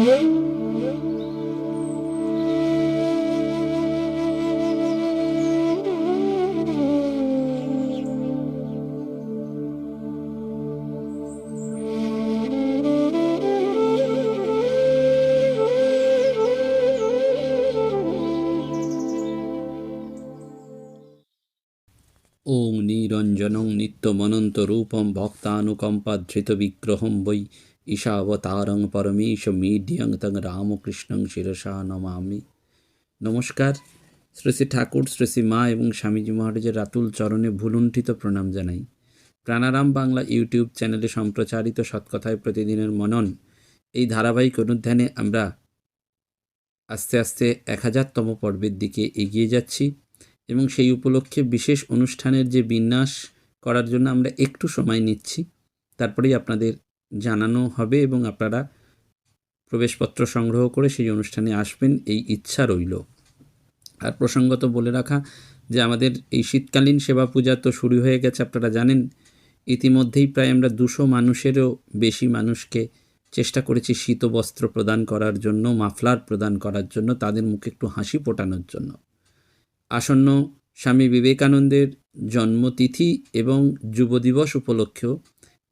ওং নিরঞ্জনং নিত্যমনন্তরূপং ভক্তানুকম্পাধৃতবিগ্রহং বৈ ঈশাবতারং পরমেশমিডিয়ং তং রামকৃষ্ণং শিরসা নমামি। নমস্কার। শ্রী শ্রী ঠাকুর, শ্রী শ্রী মা এবং স্বামীজি মহারাজের রাতুল চরণে ভুলুণ্ঠিত প্রণাম জানাই। প্রাণারাম বাংলা ইউটিউব চ্যানেলে সম্প্রচারিত সৎকথায় প্রতিদিনের মনন এই ধারাবাহিক অনুধ্যানে আমরা আস্তে আস্তে 1000তম পর্বের দিকে এগিয়ে যাচ্ছি এবং সেই উপলক্ষে বিশেষ অনুষ্ঠানের যে বিন্যাস করার জন্য আমরা একটু সময় নিচ্ছি, তারপরেই আপনাদের জানানো হবে এবং আপনারা প্রবেশপত্র সংগ্রহ করে সেই অনুষ্ঠানে আসবেন, এই ইচ্ছা রইল। আর প্রসঙ্গত বলে রাখা যে আমাদের এই শীতকালীন সেবা পূজা তো শুরু হয়ে গেছে, আপনারা জানেন। ইতিমধ্যেই প্রায় আমরা 200 মানুষেরও বেশি মানুষকে চেষ্টা করেছি শীত বস্ত্র প্রদান করার জন্য, মাফলার প্রদান করার জন্য, তাদের মুখে একটু হাসি ফোটানোর জন্য। আসন্ন স্বামী বিবেকানন্দের জন্মতিথি এবং যুব দিবস উপলক্ষেও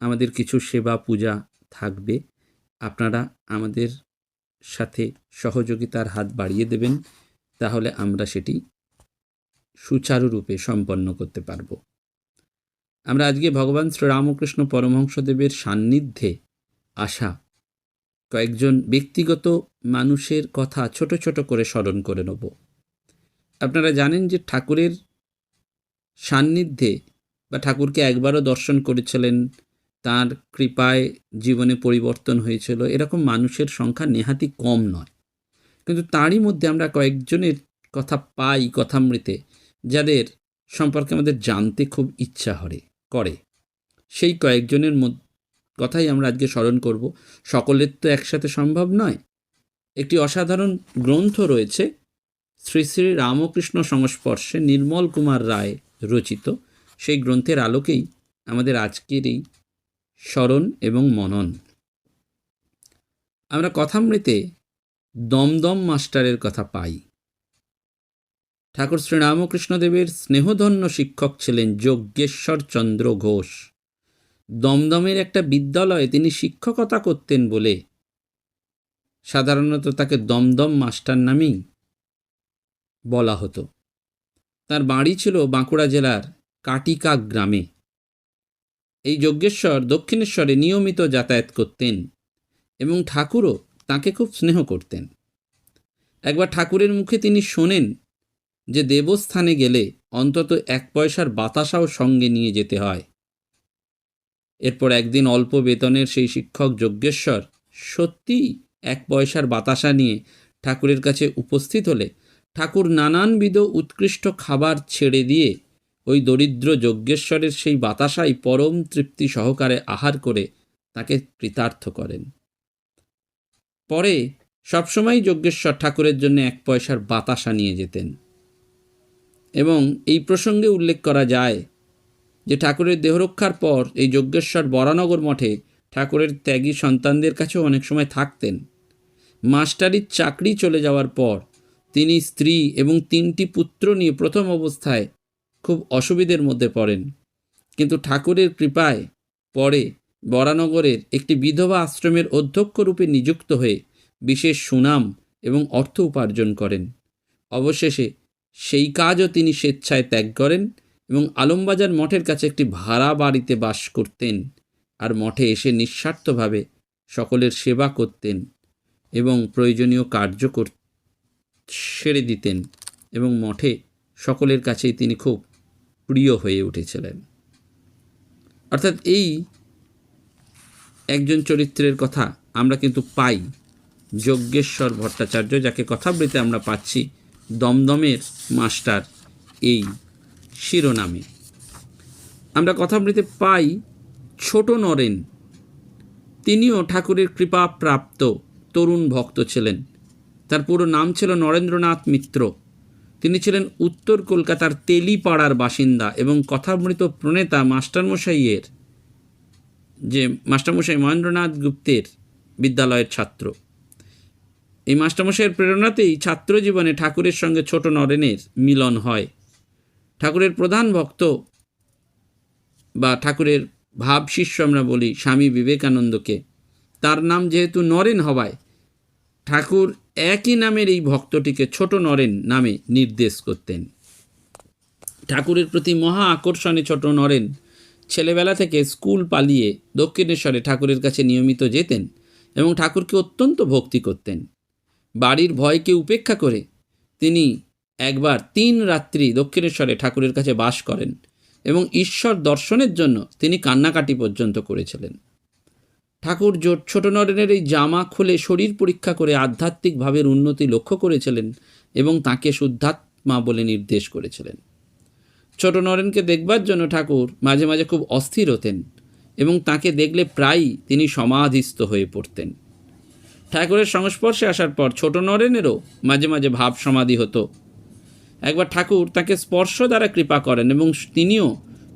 আমাদের কিছু সেবা পূজা থাকবে। আপনারা আমাদের সাথে সহযোগিতার হাত বাড়িয়ে দেবেন, তাহলে আমরা সেটি সুচারুরূপে সম্পন্ন করতে পারব। আমরা আজকে ভগবান শ্রীরামকৃষ্ণ পরমহংসদেবের সান্নিধ্যে আসা কয়েকজন ব্যক্তিগত মানুষের কথা ছোট ছোট করে স্মরণ করে নেব। আপনারা জানেন যে ঠাকুরের সান্নিধ্যে বা ঠাকুরকে একবারও দর্শন করেছিলেন, তার কৃপায় জীবনে পরিবর্তন হয়েছিল, এরকম মানুষের সংখ্যা নেহাতি কম নয়। কিন্তু তারই মধ্যে আমরা কয়েকজনের কথা পাই কথামৃতে, যাদের সম্পর্কে আমাদের জানতে খুব ইচ্ছা করে। সেই কয়েকজনের কথাই আমরা আজকে স্মরণ করব। সকলের তো একসাথে সম্ভব নয়। একটি অসাধারণ গ্রন্থ রয়েছে, শ্রী শ্রী রামকৃষ্ণ সংস্পর্শে নির্মল কুমার রায় রচিত। সেই গ্রন্থের আলোকেই আমাদের আজকের এই স্মরণ এবং মনন। আমরা কথামৃতে দমদম মাস্টারের কথা পাই। ঠাকুর শ্রী রামকৃষ্ণদেবের স্নেহধন্য শিক্ষক ছিলেন যজ্ঞেশ্বর চন্দ্র ঘোষ। দমদমের একটা বিদ্যালয়ে তিনি শিক্ষকতা করতেন বলে সাধারণত তাকে দমদম মাস্টার নামেই বলা হতো। তার বাড়ি ছিল বাঁকুড়া জেলার কাটিকা গ্রামে। এই যজ্ঞেশ্বর দক্ষিণেশ্বরে নিয়মিত যাতায়াত করতেন এবং ঠাকুরও তাকে খুব স্নেহ করতেন। একবার ঠাকুরের মুখে তিনি শোনেন যে দেবস্থানে গেলে অন্তত 1 পয়সার বাতাসাও সঙ্গে নিয়ে যেতে হয়। এরপর একদিন অল্প বেতনের সেই শিক্ষক যজ্ঞেশ্বর সত্যিই 1 পয়সার বাতাসা নিয়ে ঠাকুরের কাছে উপস্থিত হলে ঠাকুর নানানবিধ উৎকৃষ্ট খাবার ছেড়ে দিয়ে ওই দরিদ্র যজ্ঞেশ্বরের সেই বাতাসাই পরম তৃপ্তি সহকারে আহার করে তাকে কৃতার্থ করেন। পরে সবসময় যজ্ঞেশ্বর ঠাকুরের জন্য 1 পয়সার বাতাসা নিয়ে যেতেন। এবং এই প্রসঙ্গে উল্লেখ করা যায় যে ঠাকুরের দেহরক্ষার পর এই যজ্ঞেশ্বর বরানগর মঠে ঠাকুরের ত্যাগী সন্তানদের কাছেও অনেক সময় থাকতেন। মাস্টারির চাকরি চলে যাওয়ার পর তিনি স্ত্রী এবং 3টি পুত্র নিয়ে প্রথম অবস্থায় খুব অসুবিধের মধ্যে পড়েন, কিন্তু ঠাকুরের কৃপায় পরে বরানগরের একটি বিধবা আশ্রমের অধ্যক্ষ রূপে নিযুক্ত হয়ে বিশেষ সুনাম এবং অর্থ উপার্জন করেন। অবশেষে সেই কাজও তিনি স্বেচ্ছায় ত্যাগ করেন এবং আলমবাজার মঠের কাছে একটি ভাড়া বাড়িতে বাস করতেন আর মঠে এসে নিঃস্বার্থভাবে সকলের সেবা করতেন এবং প্রয়োজনীয় কার্য সেরে দিতেন এবং মঠে সকলের কাছেই তিনি খুব প্রিয় হয়ে উঠেছিলেন। অর্থাৎ এই একজন চরিত্রের কথা আমরা কিন্তু পাই যজ্ঞেশ্বর ভট্টাচার্য, যাকে কথাবৃতে আমরা পাচ্ছি দমদমের মাস্টার এই শিরোনামে। আমরা কথাবৃতে পাই ছোট নরেন, তিনিও ঠাকুরের কৃপাপ্রাপ্ত তরুণ ভক্ত ছিলেন। তার পুরো নাম ছিল নরেন্দ্রনাথ মিত্র। তিনি ছিলেন উত্তর কলকাতার তেলিপাড়ার বাসিন্দা এবং কথামৃত প্রণেতা মাস্টারমশাই মহেন্দ্রনাথ গুপ্তের বিদ্যালয়ের ছাত্র। এই মাস্টারমশাইয়ের প্রেরণাতেই ছাত্র জীবনে ঠাকুরের সঙ্গে ছোট নরেনের মিলন হয়। ঠাকুরের প্রধান ভক্ত বা ঠাকুরের ভাব শিষ্য আমরা বলি স্বামী বিবেকানন্দকে। তার নাম যেহেতু নরেন হওয়ায় ঠাকুর একই নামের এই ভক্তটিকে ছোট নরেন নামে নির্দেশ করতেন। ঠাকুরের প্রতি মহা আকর্ষণে ছোট নরেন ছেলেবেলা থেকে স্কুল পালিয়ে দক্ষিণেশ্বরে ঠাকুরের কাছে নিয়মিত যেতেন এবং ঠাকুরকে অত্যন্ত ভক্তি করতেন। বাড়ির ভয়কে উপেক্ষা করে তিনি একবার 3 রাত্রি দক্ষিণেশ্বরে ঠাকুরের কাছে বাস করেন এবং ঈশ্বর দর্শনের জন্য তিনি কান্নাকাটি পর্যন্ত করেছিলেন। ঠাকুর ছোট নরেনের এই জামা খুলে শরীর পরীক্ষা করে আধ্যাত্মিক ভাবের উন্নতি লক্ষ্য করেছিলেন এবং তাকে শুদ্ধাত্মা বলে নির্দেশ করেছিলেন। ছোট নরেনকে দেখবার জন্য ঠাকুর মাঝে মাঝে খুব অস্থির হতেন এবং তাকে দেখলে প্রায়ই তিনি সমাধিস্থ হয়ে পড়তেন। ঠাকুরের সংস্পর্শে আসার পর ছোট নরেনেরও মাঝে মাঝে ভাব সমাধি হতো। একবার ঠাকুর তাকে স্পর্শ দ্বারা কৃপা করেন এবং তিনিও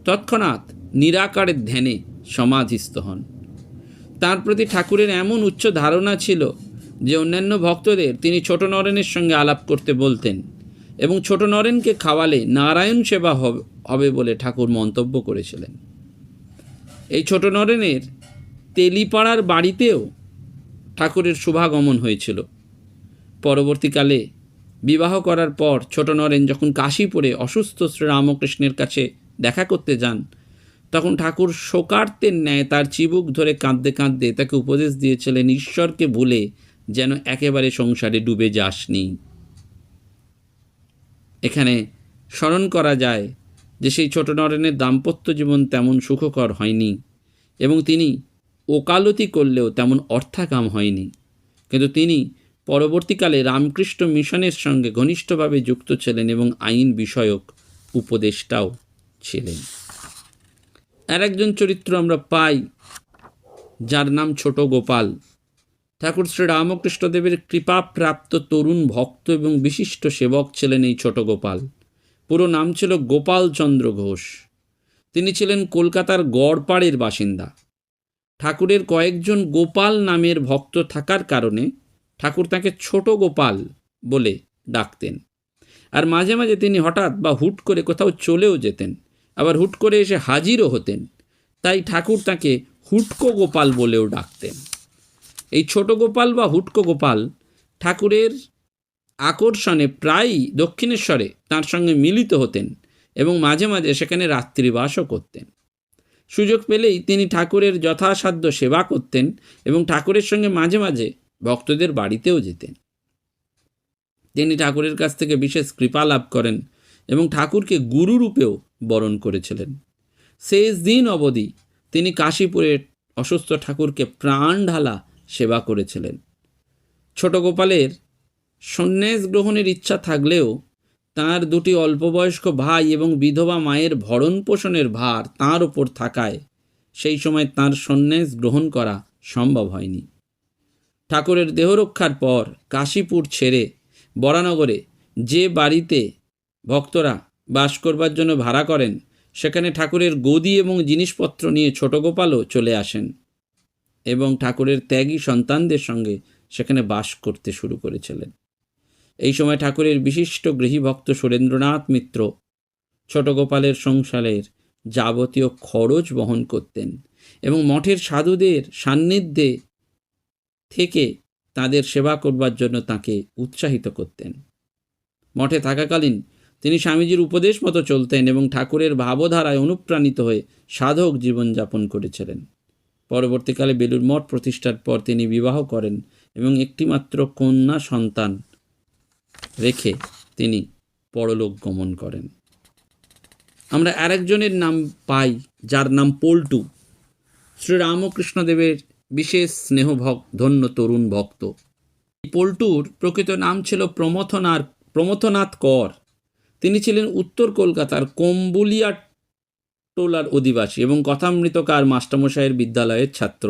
তৎক্ষণাৎ নিরাকারের ধ্যানে সমাধিস্থ হন। তার প্রতি ঠাকুরের এমন উচ্চ ধারণা ছিল যে অন্যান্য ভক্তদের তিনি ছোট নরেনের সঙ্গে আলাপ করতে বলতেন এবং ছোট নরেনকে খাওয়ালে নারায়ণ সেবা হবে বলে ঠাকুর মন্তব্য করেছিলেন। এই ছোট নরেনের তেলিপাড়ার বাড়িতেও ঠাকুরের শুভাগমন হয়েছিল। পরবর্তীকালে বিবাহ করার পর ছোট নরেন যখন কাশীপুরে অসুস্থ শ্রীরামকৃষ্ণের কাছে দেখা করতে যান, তখন ঠাকুর শোকার্তের ন্যায় তার চিবুক ধরে কাঁদতে কাঁদতে তাকে উপদেশ দিয়েছিলেন, ঈশ্বরকে ভুলে যেন একেবারে সংসারে ডুবে যাসনি। এখানে স্মরণ করা যায় যে সেই ছোট নরেনের দাম্পত্য জীবন তেমন সুখকর হয়নি এবং তিনি ওকালতি করলেও তেমন অর্থাকাম হয়নি, কিন্তু তিনি পরবর্তীকালে রামকৃষ্ণ মিশনের সঙ্গে ঘনিষ্ঠভাবে যুক্ত ছিলেন এবং আইন বিষয়ক উপদেষ্টাও ছিলেন। আর একজন চরিত্র আমরা পাই যার নাম ছোট গোপাল। ঠাকুর শ্রী রামকৃষ্ণদেবের কৃপাপ্রাপ্ত তরুণ ভক্ত এবং বিশিষ্ট সেবক ছিলেন এই ছোট গোপাল। পুরো নাম ছিল গোপাল চন্দ্র ঘোষ। তিনি ছিলেন কলকাতার গড়পাড়ের বাসিন্দা। ঠাকুরের কয়েকজন গোপাল নামের ভক্ত থাকার কারণে ঠাকুর তাকে ছোট গোপাল বলে ডাকতেন। আর মাঝে মাঝে তিনি হঠাৎ বা হুট করে কোথাও চলেও যেতেন, আবার হুট করে এসে হাজিরও হতেন, তাই ঠাকুর তাকে হুটকো গোপাল বলেও ডাকতেন। এই ছোট গোপাল বা হুটকো গোপাল ঠাকুরের আকর্ষণে প্রায়ই দক্ষিণেশ্বরে তার সঙ্গে মিলিত হতেন এবং মাঝে মাঝে সেখানে রাত্রিবাসও করতেন। সুযোগ পেলেই তিনি ঠাকুরের যথাসাধ্য সেবা করতেন এবং ঠাকুরের সঙ্গে মাঝে মাঝে ভক্তদের বাড়িতেও যেতেন। তিনি ঠাকুরের কাছ থেকে বিশেষ কৃপা লাভ করেন এবং ঠাকুরকে গুরুরূপেও বরণ করেছিলেন। শেষ দিন অবধি তিনি কাশীপুরের অসুস্থ ঠাকুরকে প্রাণ ঢালা সেবা করেছিলেন। ছোট গোপালের সন্ন্যাস গ্রহণের ইচ্ছা থাকলেও তাঁর 2টি অল্পবয়স্ক ভাই এবং বিধবা মায়ের ভরণ পোষণের ভার তাঁর ওপর থাকায় সেই সময় তাঁর সন্ন্যাস গ্রহণ করা সম্ভব হয়নি। ঠাকুরের দেহরক্ষার পর কাশীপুর ছেড়ে বরানগরে যে বাড়িতে ভক্তরা বাস করবার জন্য ভাড়া করেন, সেখানে ঠাকুরের গদি এবং জিনিসপত্র নিয়ে ছোট গোপালও চলে আসেন এবং ঠাকুরের ত্যাগী সন্তানদের সঙ্গে সেখানে বাস করতে শুরু করেছিলেন। এই সময় ঠাকুরের বিশিষ্ট গৃহীভক্ত সুরেন্দ্রনাথ মিত্র ছোট গোপালের সংসারের যাবতীয় খরচ বহন করতেন এবং মঠের সাধুদের সান্নিধ্যে থেকে তাদের সেবা করবার জন্য তাকে উৎসাহিত করতেন। মঠে থাকাকালীন তিনি স্বামীজির উপদেশ মতো চলতেন এবং ঠাকুরের ভাবধারায় অনুপ্রাণিত হয়ে সাধক জীবনযাপন করেছিলেন। পরবর্তীকালে বেলুড় মঠ প্রতিষ্ঠার পর তিনি বিবাহ করেন এবং একটিমাত্র কন্যা সন্তান রেখে তিনি পরলোক গমন করেন। আমরা আরেকজনের নাম পাই যার নাম পল্টু, শ্রীরামকৃষ্ণদেবের বিশেষ স্নেহধন্য তরুণ ভক্ত। পল্টুর প্রকৃত নাম ছিল প্রমথনাথ কর। তিনি ছিলেন উত্তর কলকাতার কম্বুলিয়া টোলার অধিবাসী এবং কথামৃতকার মাস্টারমশাইয়ের বিদ্যালয়ের ছাত্র।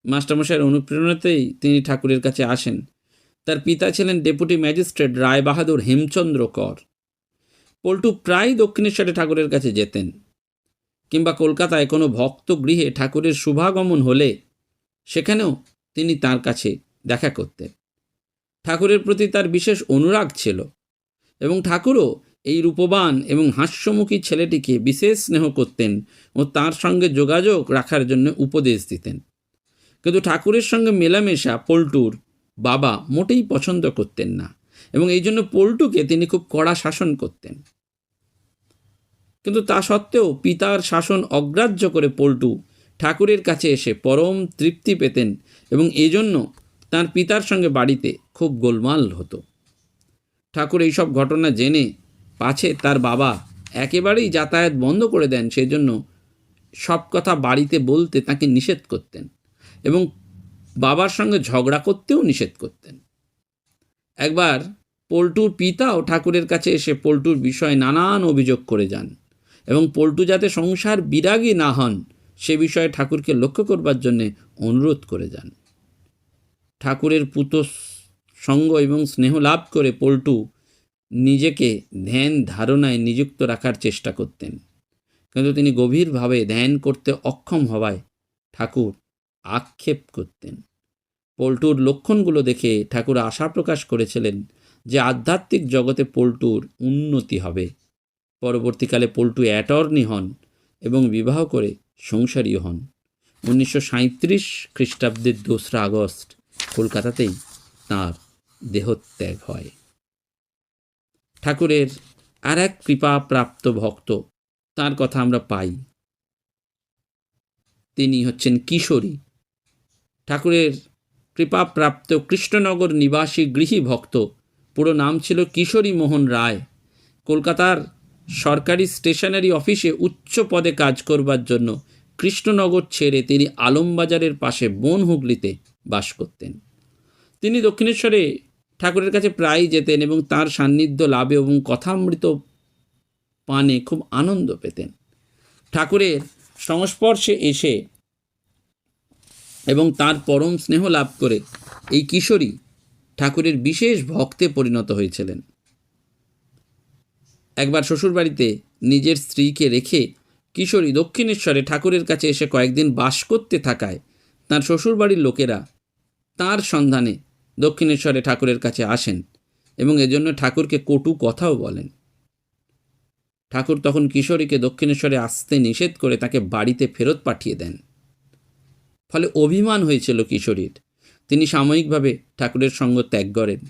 মাস্টারমশাইয়ের অনুপ্রেরণাতেই তিনি ঠাকুরের কাছে আসেন। তার পিতা ছিলেন ডেপুটি ম্যাজিস্ট্রেট রায়বাহাদুর হেমচন্দ্র কর। পল্টু প্রায় দক্ষিণেশ্বরে ঠাকুরের কাছে যেতেন, কিংবা কলকাতায় কোনো ভক্ত গৃহে ঠাকুরের শুভাগমন হলে সেখানেও তিনি তার কাছে দেখা করতেন। ঠাকুরের প্রতি তার বিশেষ অনুরাগ ছিল এবং ঠাকুরও এই রূপবান এবং হাস্যমুখী ছেলেটিকে বিশেষ স্নেহ করতেন ও তার সঙ্গে যোগাযোগ রাখার জন্য উপদেশ দিতেন। কিন্তু ঠাকুরের সঙ্গে মেলামেশা পল্টুর বাবা মোটেই পছন্দ করতেন না এবং এই জন্য পল্টুকে তিনি খুব কড়া শাসন করতেন। কিন্তু তা সত্ত্বেও পিতার শাসন অগ্রাহ্য করে পল্টু ঠাকুরের কাছে এসে পরম তৃপ্তি পেতেন এবং এজন্য তার পিতার সঙ্গে বাড়িতে খুব গোলমাল হতো। ঠাকুর এইসব ঘটনা জেনে পাছে তার বাবা একেবারেই যাতায়াত বন্ধ করে দেন, সেজন্য সব কথা বাড়িতে বলতে তাকে নিষেধ করতেন এবং বাবার সঙ্গে ঝগড়া করতেও নিষেধ করতেন। একবার পল্টুর পিতাও ঠাকুরের কাছে এসে পল্টুর বিষয়ে নানান অভিযোগ করে যান এবং পল্টু যাতে সংসার বিরাগী না হন সে বিষয়ে ঠাকুরকে লক্ষ্য করবার জন্যে অনুরোধ করে যান। ঠাকুরের পুত সঙ্গ এবং স্নেহ লাভ করে পল্টু নিজেকে ধ্যান ধারণায় নিযুক্ত রাখার চেষ্টা করতেন, কিন্তু তিনি গভীরভাবে ধ্যান করতে অক্ষম হওয়ায় ঠাকুর আক্ষেপ করতেন। পল্টুর লক্ষণগুলো দেখে ঠাকুর আশা প্রকাশ করেছিলেন যে আধ্যাত্মিক জগতে পল্টুর উন্নতি হবে। পরবর্তীকালে পল্টু অ্যাটর্নি হন এবং বিবাহ করে সংসারীও হন। 1937 খ্রিস্টাব্দের 2 আগস্ট কলকাতাতেই তাঁর দেহত্যাগ হয়। ঠাকুরের আর এক কৃপাপ্রাপ্ত ভক্ত, তার কথা আমরা পাই, তিনি হচ্ছেন কিশোরী। ঠাকুরের কৃপাপ্রাপ্ত কৃষ্ণনগর নিবাসী গৃহী ভক্ত, পুরো নাম ছিল কিশোরী মোহন রায়। কলকাতার সরকারি স্টেশনারি অফিসে উচ্চ পদে কাজ করবার জন্য কৃষ্ণনগর ছেড়ে তিনি আলমবাজারের পাশে বন হুগলিতে বাস করতেন। তিনি দক্ষিণেশ্বরে ঠাকুরের কাছে প্রায়ই যেতেন এবং তার সান্নিধ্য লাভে এবং কথামৃত পানে খুব আনন্দ পেতেন। ঠাকুরের সংস্পর্শে এসে এবং তার পরম স্নেহ লাভ করে এই কিশোরী ঠাকুরের বিশেষ ভক্তে পরিণত হয়েছিলেন। একবার শ্বশুরবাড়িতে নিজের স্ত্রীকে রেখে কিশোরী দক্ষিণেশ্বরে ঠাকুরের কাছে এসে কয়েকদিন বাস করতে থাকায় তার শ্বশুরবাড়ির লোকেরা তার সন্ধানে দক্ষিণেশ্বরে ঠাকুরের কাছে আসেন এবং এজন্য ঠাকুরকে কটু কথাও বলেন। ঠাকুর তখন কিশোরীকে দক্ষিণেশ্বরে আসতে নিষেধ করে তাকে বাড়িতে ফেরত পাঠিয়ে দেন। ফলে অভিমান হয়েছিল কিশোরীর। তিনি সাময়িকভাবে ঠাকুরের সঙ্গ ত্যাগ করেন,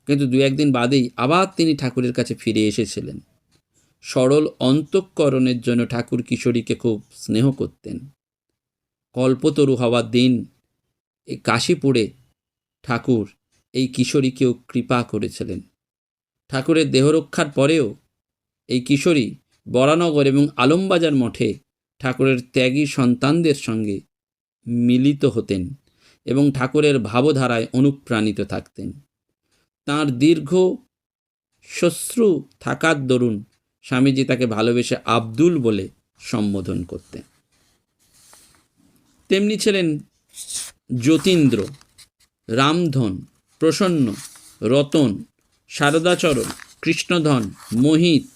কিন্তু 2-1 দিন বাদেই আবার তিনি ঠাকুরের কাছে ফিরে এসেছিলেন। সরল অন্তঃকরণের জন্য ঠাকুর কিশোরীকে খুব স্নেহ করতেন। কল্পতরু হওয়ার দিন এই কাশীপুরে ঠাকুর এই কিশোরীকেও কৃপা করেছিলেন। ঠাকুরের দেহরক্ষার পরেও এই কিশোরী বরানগর এবং আলমবাজার মঠে ঠাকুরের ত্যাগী সন্তানদের সঙ্গে মিলিত হতেন এবং ঠাকুরের ভাবধারায় অনুপ্রাণিত থাকতেন। তাঁর দীর্ঘ শ্বশ্রু থাকার দরুন স্বামীজি তাকে ভালোবেসে আব্দুল বলে সম্বোধন করতেন। তেমনি ছিলেন যতীন্দ্র, রামধন, প্রসন্ন, রতন, শারদাচরণ, কৃষ্ণধন, মোহিত,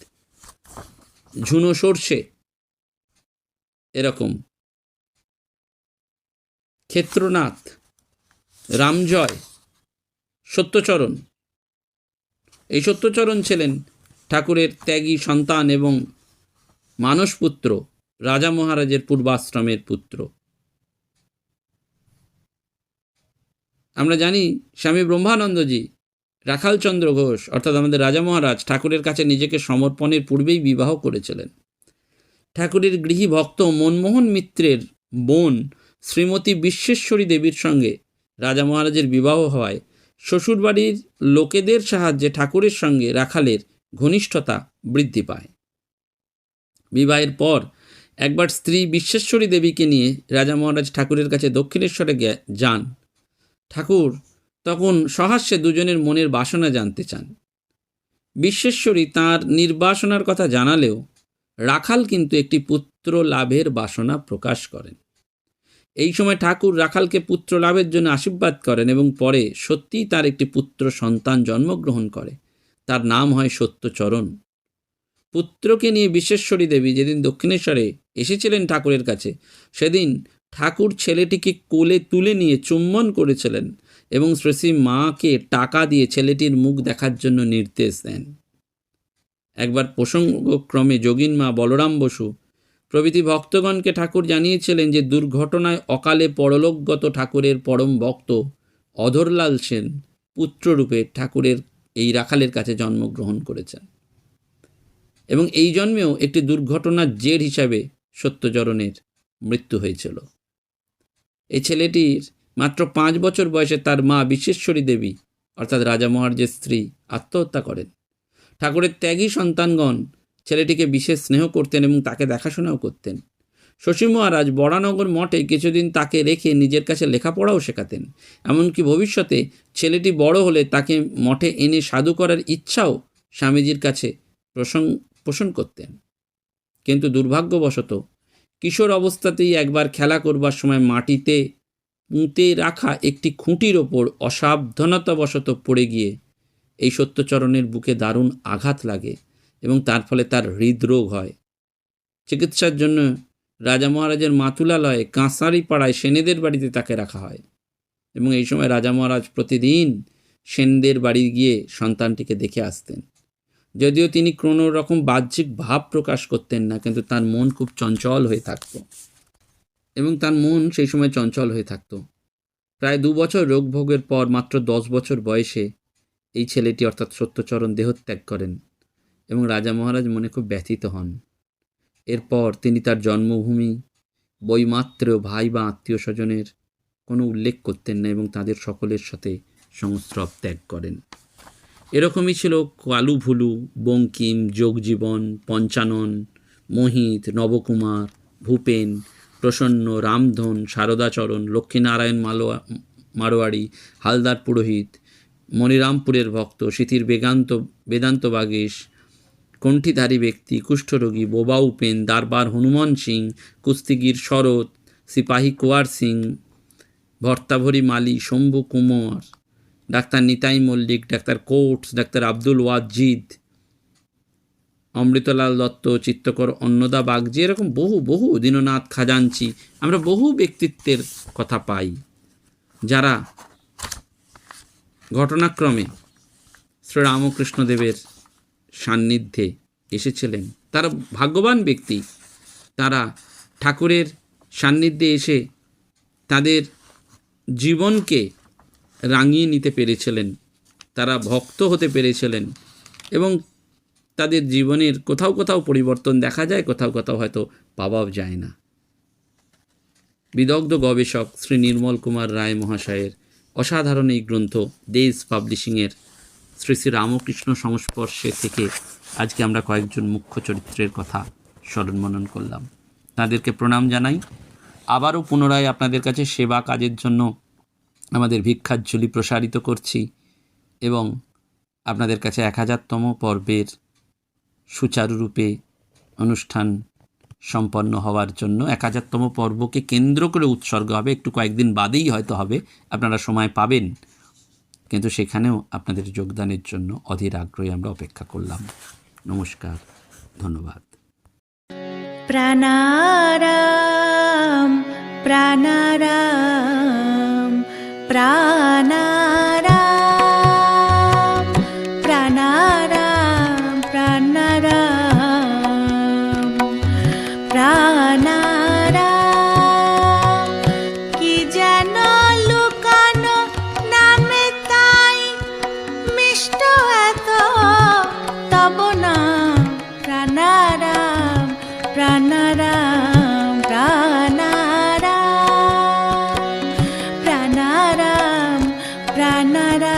ঝুনো সর্ষে, এরকম ক্ষেত্রনাথ, রামজয়, সত্যচরণ। এই সত্যচরণ ছিলেন ঠাকুরের ত্যাগী সন্তান এবং মানসপুত্র, রাজা মহারাজের পূর্বাশ্রমের পুত্র। আমরা জানি স্বামী ব্রহ্মানন্দজি রাখালচন্দ্র ঘোষ অর্থাৎ আমাদের রাজা মহারাজ ঠাকুরের কাছে নিজেকে সমর্পণের পূর্বেই বিবাহ করেছিলেন। ঠাকুরের গৃহী ভক্ত মনমোহন মিত্রের বোন শ্রীমতী বিশ্বেশ্বরী দেবীর সঙ্গে রাজা মহারাজের বিবাহ হওয়ায় শ্বশুরবাড়ির লোকেদের সাহায্যে ঠাকুরের সঙ্গে রাখালের ঘনিষ্ঠতা বৃদ্ধি পায়। বিবাহের পর একবার স্ত্রী বিশ্বেশ্বরী দেবীকে নিয়ে রাজা মহারাজ ঠাকুরের কাছে দক্ষিণেশ্বরে যান। ঠাকুর তখন সহাস্যে দুজনের মনের বাসনা জানতে চান। বিশ্বেশ্বরী তাঁর নির্বাসনার কথা জানালেও রাখাল কিন্তু একটি পুত্র লাভের বাসনা প্রকাশ করেন। এই সময় ঠাকুর রাখালকে পুত্র লাভের জন্য আশীর্বাদ করেন এবং পরে সত্যিই তার একটি পুত্র সন্তান জন্মগ্রহণ করে। তার নাম হয় সত্যচরণ। পুত্রকে নিয়ে বিশ্বেশ্বরী দেবী যেদিন দক্ষিণেশ্বরে এসেছিলেন ঠাকুরের কাছে, সেদিন ঠাকুর ছেলেটিকে কোলে তুলে নিয়ে চুম্বন করেছিলেন এবং শ্রী শ্রী মাকে টাকা দিয়ে ছেলেটির মুখ দেখার জন্য নির্দেশ দেন। একবার প্রসঙ্গক্রমে যোগিন মা, বলরাম বসু প্রভৃতি ভক্তগণকে ঠাকুর জানিয়েছিলেন যে দুর্ঘটনায় অকালে পরলোকগত ঠাকুরের পরম ভক্ত অধরলাল সেন পুত্ররূপে ঠাকুরের এই রাখালের কাছে জন্মগ্রহণ করেছেন এবং এই জন্মেও একটি দুর্ঘটনার জের হিসাবে সত্যচরণের মৃত্যু হয়েছিল। এই ছেলেটির মাত্র 5 বছর বয়সে তার মা বিশ্বেশ্বরী দেবী অর্থাৎ রাজা মহারাজের স্ত্রী আত্মহত্যা করেন। ঠাকুরের ত্যাগী সন্তানগণ ছেলেটিকে বিশেষ স্নেহ করতেন এবং তাকে দেখাশোনাও করতেন। শশী মহারাজ বরানগর মঠে কিছুদিন তাকে রেখে নিজের কাছে লেখাপড়াও শেখাতেন। এমনকি ভবিষ্যতে ছেলেটি বড় হলে তাকে মঠে এনে সাধু করার ইচ্ছাও স্বামীজির কাছে পোষণ করতেন। কিন্তু দুর্ভাগ্যবশত কিশোর অবস্থাতেই একবার খেলা করবার সময় মাটিতে পুঁতে রাখা একটি খুঁটির ওপর অসাবধানতাবশত পড়ে গিয়ে এই সত্যচরণের বুকে দারুণ আঘাত লাগে এবং তার ফলে তার হৃদরোগ হয়। চিকিৎসার জন্য রাজা মহারাজের মাতুলালয়ে কাঁসারি পাড়ায় সেনেদের বাড়িতে তাকে রাখা হয় এবং এই সময় রাজা মহারাজ প্রতিদিন সেনদের বাড়ি গিয়ে সন্তানটিকে দেখে আসতেন। যদিও তিনি কোনো রকম বাহ্যিক ভাব প্রকাশ করতেন না, কিন্তু তার মন খুব চঞ্চল হয়ে থাকত এবং তার মন সেই সময় চঞ্চল হয়ে থাকত। প্রায় 2 বছর রোগভোগের পর মাত্র 10 বছর বয়সে এই ছেলেটি অর্থাৎ সত্যচরণ দেহত্যাগ করেন এবং রাজা মহারাজ মনে খুব ব্যথিত হন। এরপর তিনি তার জন্মভূমি, বৈমাত্রেয় ভাই বা আত্মীয় স্বজনের কোনো উল্লেখ করতেন না এবং তাদের সকলের সাথে সংস্রব ত্যাগ করেন। এরকমই ছিল কালু ভুলু, বঙ্কিম, যোগজীবন, পঞ্চানন, মোহিত, নবকুমার, ভূপেন, প্রসন্ন, রামধন, শারদাচরণ, লক্ষ্মীনারায়ণ মারোয়াড়ি, হালদার পুরোহিত, মণিরামপুরের ভক্ত, স্মৃতির বেদান্ত বাগেশ, কণ্ঠিধারী ব্যক্তি, কুষ্ঠরোগী, বোবা উপেন, দারবার হনুমান সিং, কুস্তিগির শরৎ, সিপাহী কুয়ার সিং, ভর্তাভরি মালি, শম্ভু কুমার, ডাক্তার নিতাই মল্লিক, ডাক্তার কোটস, ডাক্তার আব্দুল ওয়াজিদ, অমৃতলাল দত্ত, চিত্তকর অন্নদা বাগজি, এরকম বহু দীননাথ খাজাঞ্চি, আমরা বহু ব্যক্তিত্বের কথা পাই যারা ঘটনাক্রমে শ্রীরামকৃষ্ণদেবের সান্নিধ্যে এসেছিলেন। তারা ভাগ্যবান ব্যক্তি, তারা ঠাকুরের সান্নিধ্যে এসে তাদের জীবনকে রাঙিয়ে নিতে পেরেছিলেন, তারা ভক্ত হতে পেরেছিলেন এবং তাদের জীবনের কোথাও কোথাও পরিবর্তন দেখা যায়, কোথাও কোথাও হয়তো পাওয়াও যায় না। বিদগ্ধ গবেষক শ্রী নির্মল কুমার রায় মহাশয়ের অসাধারণ এই গ্রন্থ দেশ পাবলিশিংয়ের শ্রী শ্রী রামকৃষ্ণ সংস্পর্শে থেকে আজকে আমরা কয়েকজন মুখ্য চরিত্রের কথা স্মরণ মনন করলাম। তাদেরকে প্রণাম জানাই। আবারও পুনরায় আপনাদের কাছে সেবা কাজের জন্য আমাদের ভিক্ষার ঝুলি প্রসারিত করছি এবং আপনাদের কাছে 1000তম পর্বের সুচারুরূপে অনুষ্ঠান সম্পন্ন হওয়ার জন্য 1000তম পর্বকে কেন্দ্র করে উৎসর্গ হবে, একটু কয়েকদিন বাদেই হয়তো হবে, আপনারা সময় পাবেন, কিন্তু সেখানেও আপনাদের যোগদানের জন্য অধীর আগ্রহে আমরা অপেক্ষা করলাম। নমস্কার, ধন্যবাদ। প্রাণারাম প্রাণারাম প্রাণারাম প্রাণারাম প্রাণারাম প্রাণারাম কি যেন লুকানো নামে তাই মিষ্ট এত তব নাম প্রাণারাম প্রাণারাম প্রাণারাম প্রাণারাম প্রাণারাম